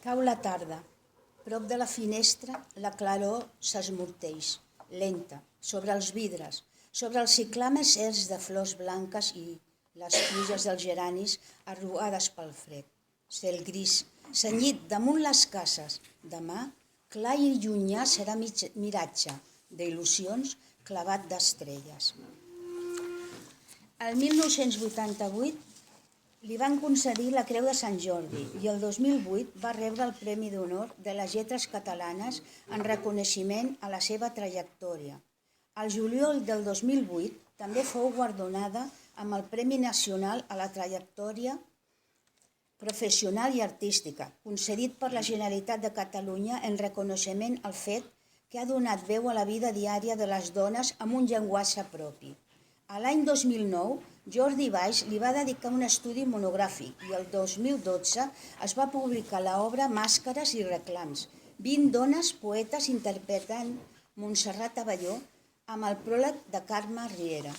Cau la tarda. Prop de la finestra, la claror s'esmorteix, lenta, sobre els vidres, sobre els ciclames erts de flors blanques i les pluges dels geranis arrugades pel fred. Cel gris, cenyit damunt les cases. Demà, clar i llunyà serà miratge d'il·lusions clavat d'estrelles. El 1988 li van concedir la Creu de Sant Jordi i el 2008 va rebre el Premi d'Honor de les Lletres Catalanes en reconeixement a la seva trajectòria. Al juliol del 2008 també fou guardonada amb el Premi Nacional a la Trajectòria Professional i Artística, concedit per la Generalitat de Catalunya en reconeixement al fet que ha donat veu a la vida diària de les dones amb un llenguatge propi. A l'any 2009, Jordi Valls li va dedicar un estudi monogràfic i el 2012 es va publicar l'obra Màscares i reclams, 20 dones poetes interpretant Montserrat Abelló amb el pròleg de Carme Riera.